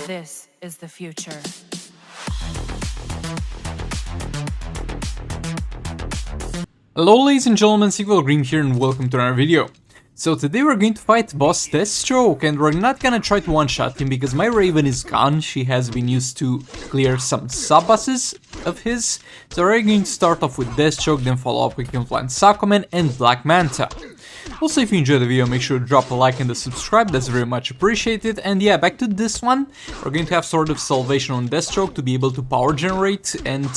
This is the future. Hello ladies and gentlemen, Sequel Green here and welcome to another video. So today we're going to fight boss Deathstroke and we're not gonna try to one-shot him because my Raven is gone. She has been used to clear some sub-bosses of his. So we're going to start off with Deathstroke, then follow up with Flying Saccoman and Black Manta. Also, if you enjoyed the video, make sure to drop a like and a subscribe, that's very much appreciated. And yeah, back to this one, we're going to have sort of salvation on Deathstroke to be able to power generate and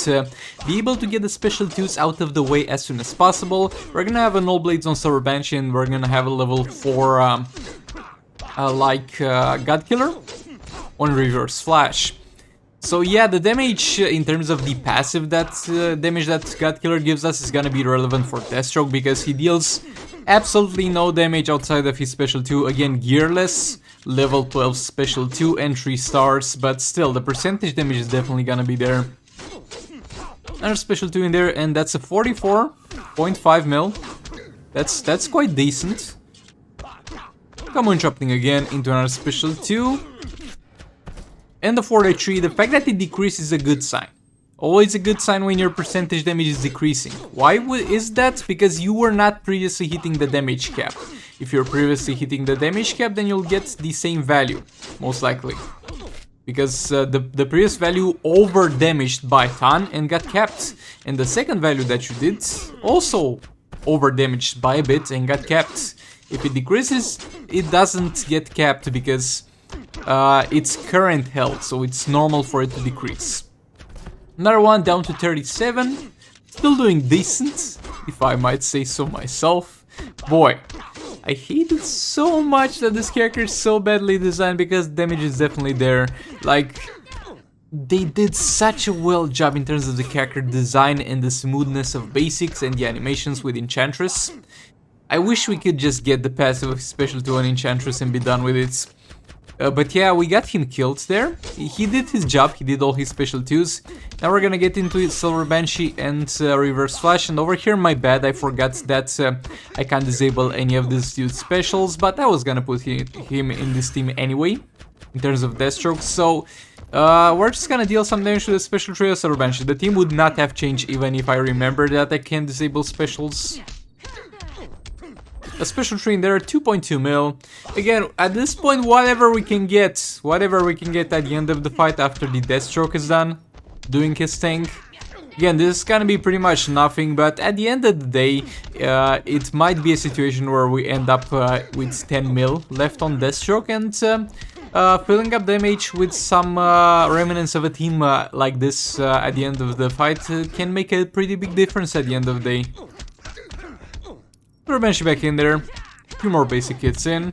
be able to get the special tools out of the way as soon as possible. We're gonna have an all blades on Silver Banshee and we're gonna have a level 4 God Killer on Reverse Flash. So yeah, the damage in terms of the passive damage that God Killer gives us is gonna be relevant for Deathstroke because he deals absolutely no damage outside of his special 2. Again, gearless, level 12 special 2 and 3 stars, but still the percentage damage is definitely gonna be there. Another special 2 in there, and that's a 44.5 mil. That's quite decent. Come on, interrupting again into another special 2. And the 43, the fact that it decreases is a good sign. Always a good sign when your percentage damage is decreasing. Why is that? Because you were not previously hitting the damage cap. If you're previously hitting the damage cap, then you'll get the same value, most likely. Because the previous value over damaged by a ton and got capped. And the second value that you did also over damaged by a bit and got capped. If it decreases, it doesn't get capped because it's current health, so it's normal for it to decrease. Another one down to 37, still doing decent, if I might say so myself. Boy, I hate it so much that this character is so badly designed because damage is definitely there. Like, they did such a well job in terms of the character design and the smoothness of basics and the animations with Enchantress. I wish we could just get the passive of Special 2 on Enchantress and be done with it. But yeah, we got him killed there. He did his job, he did all his special 2s. Now we're gonna get into it, Silver Banshee and Reverse Flash. And over here, my bad, I forgot that I can't disable any of these dude's specials. But I was gonna put him in this team anyway, in terms of Deathstroke. So we're just gonna deal some damage to the special trio Silver Banshee. The team would not have changed even if I remember that I can disable specials. A special tree in there, 2.2 mil. Again, at this point, whatever we can get at the end of the fight after the Deathstroke is done, doing his thing. Again, this is gonna be pretty much nothing, but at the end of the day, it might be a situation where we end up with 10 mil left on Deathstroke and filling up damage with some remnants of a team like this at the end of the fight can make a pretty big difference at the end of the day. Silver Banshee back in there, a few more basic hits in,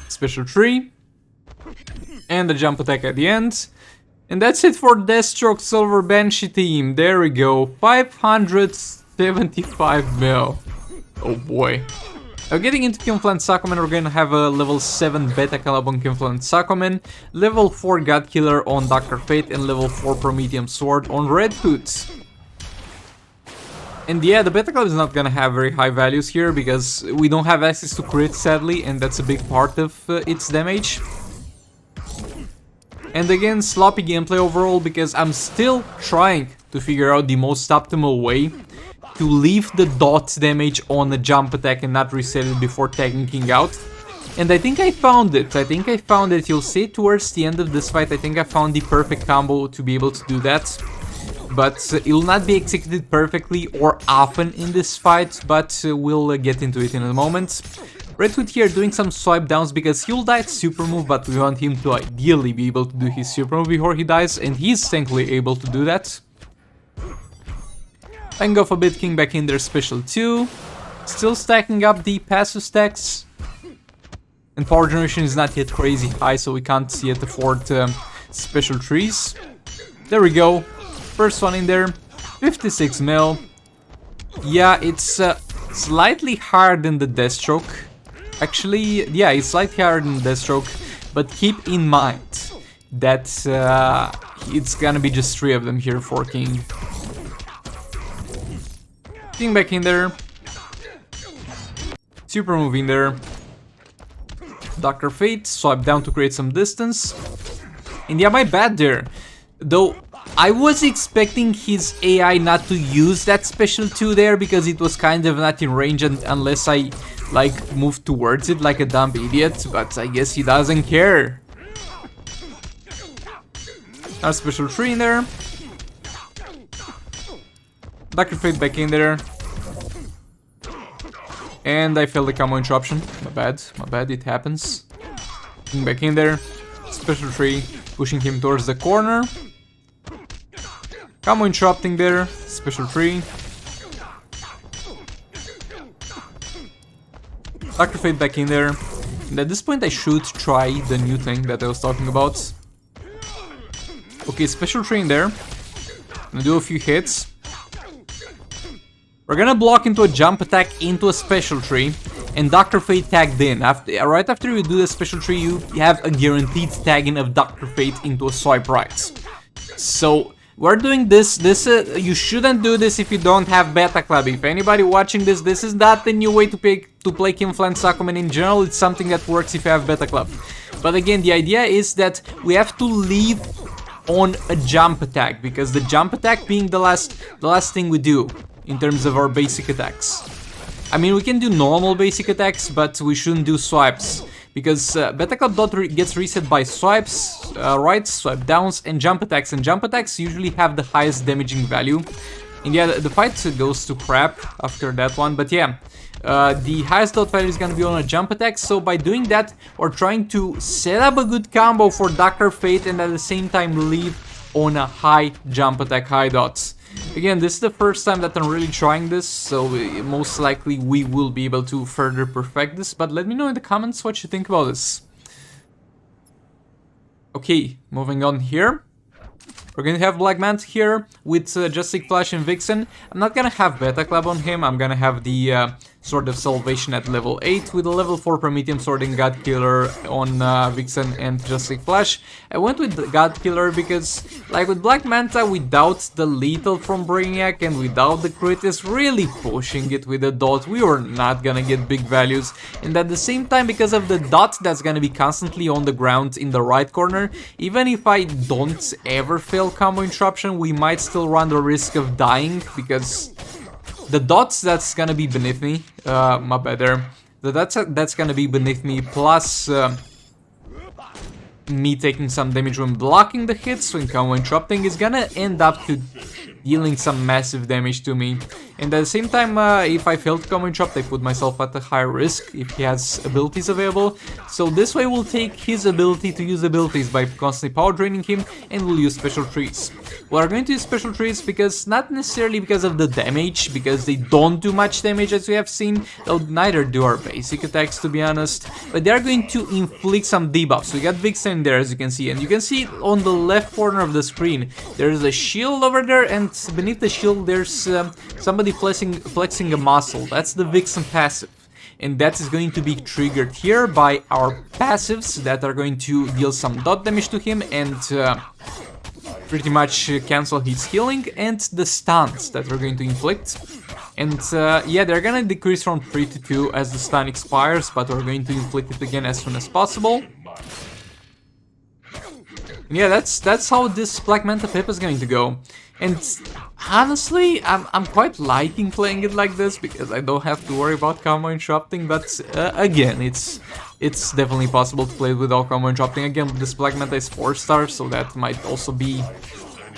special 3, and the jump attack at the end. And that's it for Deathstroke Silver Banshee team, there we go, 575 mil. Oh boy. Now getting into Flying Saccoman, we're gonna have a level 7 Beta Collab on Flying Saccoman, level 4 God Killer on Dr. Fate, and level 4 Prometheum Sword on Red Hood. And yeah, the Beta Club is not gonna have very high values here because we don't have access to crit, sadly, and that's a big part of its damage. And again, sloppy gameplay overall because I'm still trying to figure out the most optimal way to leave the dot damage on a jump attack and not reset it before tagging out. And I think I found it. You'll see it towards the end of this fight. I think I found the perfect combo to be able to do that. But it will not be executed perfectly or often in this fight, but we'll get into it in a moment. Red Hood here doing some swipe downs because he'll die at super move, but we want him to ideally be able to do his super move before he dies, and he's thankfully able to do that. Hang off a bit, King back in there, special 2. Still stacking up the passive stacks. And power generation is not yet crazy high, so we can't yet afford special 3s. There we go. First one in there, 56 mil. Yeah, it's slightly higher than the Deathstroke. Actually, yeah, it's slightly higher than Deathstroke, but keep in mind that it's gonna be just 3 of them here for King. King back in there. Super move in there. Dr. Fate, swipe down to create some distance. And yeah, my bad there. Though, I was expecting his AI not to use that special 2 there because it was kind of not in range unless I, like, moved towards it like a dumb idiot. But I guess he doesn't care. Our special 3 in there. Dr. Fate back in there. And I failed the combo interruption. My bad, it happens. Back in there. Special 3, pushing him towards the corner. Combo interrupting there. Special 3. Dr. Fate back in there. And at this point I should try the new thing that I was talking about. Okay, special 3 in there. Gonna do a few hits. We're gonna block into a jump attack into a special 3, and Dr. Fate tagged in. Right after you do the special 3, you have a guaranteed tagging of Dr. Fate into a swipe right. So we're doing this. You shouldn't do this if you don't have Beta Club. If anybody watching this is not the new way to play Kim-Flan Sakumen in general. It's something that works if you have Beta Club. But again, the idea is that we have to leave on a jump attack, because the jump attack being the last thing we do in terms of our basic attacks. I mean, we can do normal basic attacks, but we shouldn't do swipes, because Beta Club dot gets reset by swipes, rights, swipe downs, and jump attacks. And jump attacks usually have the highest damaging value. And yeah, the fight goes to crap after that one, but yeah. The highest dot value is gonna be on a jump attack, so by doing that, we're trying to set up a good combo for Dr. Fate and at the same time leave on a high jump attack, high dots. Again, this is the first time that I'm really trying this, so most likely we will be able to further perfect this, but let me know in the comments what you think about this. Okay, moving on here. We're gonna have Black Manta here with Justice Flash and Vixen. I'm not gonna have Beta Club on him, I'm gonna have the Sword of Salvation at level 8 with a level 4 Promethean Sword and God Killer on Vixen and Justice Flash. I went with God Killer because, like with Black Manta, without the lethal from Brainiac and without the crit is really pushing it with a dot, we were not gonna get big values. And at the same time, because of the dot that's gonna be constantly on the ground in the right corner, even if I don't ever fail combo interruption, we might still run the risk of dying, because the dots that's gonna be beneath me, my bad there, that's gonna be beneath me, plus me taking some damage when blocking the hits, when combo interrupting is gonna end up to dealing some massive damage to me. And at the same time, if I fail to combo interrupt, I put myself at a high risk if he has abilities available. So this way we'll take his ability to use abilities by constantly power draining him, and we'll use special trees. We are going to use special trees because, not necessarily because of the damage, because they don't do much damage as we have seen, though neither do our basic attacks, to be honest, but they are going to inflict some debuffs. We got Vixen there, as you can see, and you can see on the left corner of the screen there is a shield over there, and beneath the shield there's somebody flexing a muscle. That's the Vixen passive. And that is going to be triggered here by our passives that are going to deal some dot damage to him and pretty much cancel his healing, and the stuns that we're going to inflict. And yeah, they're gonna decrease from 3 to 2 as the stun expires, but we're going to inflict it again as soon as possible. And yeah, that's how this Black Manta pip is going to go. And honestly, I'm quite liking playing it like this, because I don't have to worry about combo interrupting, but again, it's definitely possible to play it without combo interrupting. Again, this Black Manta is 4-star, so that might also be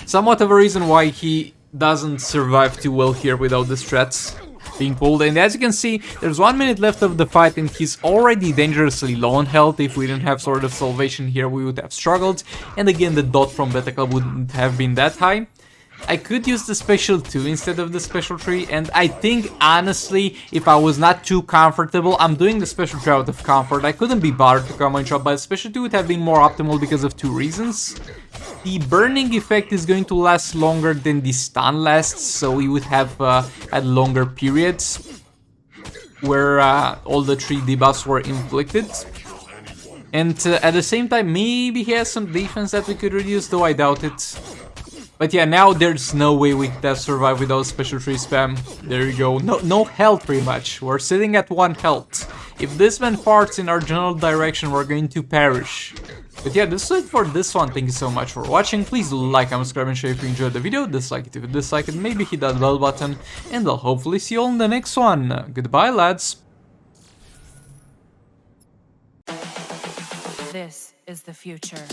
somewhat of a reason why he doesn't survive too well here without the strats being pulled. And as you can see, there's 1 minute left of the fight and he's already dangerously low on health. If we didn't have Sword of Salvation here, we would have struggled, and again, the dot from Beta Club wouldn't have been that high. I could use the special 2 instead of the special 3, and I think, honestly, if I was not too comfortable, I'm doing the special 3 out of comfort. I couldn't be bothered to combo interrupt, but special 2 would have been more optimal because of 2 reasons. The burning effect is going to last longer than the stun lasts, so we would have had longer periods where all the 3 debuffs were inflicted. And at the same time, maybe he has some defense that we could reduce, though I doubt it. But yeah, now there's no way we could have survived without special 3 spam. There you go. No health, pretty much. We're sitting at 1 health. If this man farts in our general direction, we're going to perish. But yeah, this is it for this one. Thank you so much for watching. Please like, comment, subscribe, and share if you enjoyed the video. Dislike it if you dislike it. Maybe hit that bell button. And I'll hopefully see you all in the next one. Goodbye, lads. This is the future.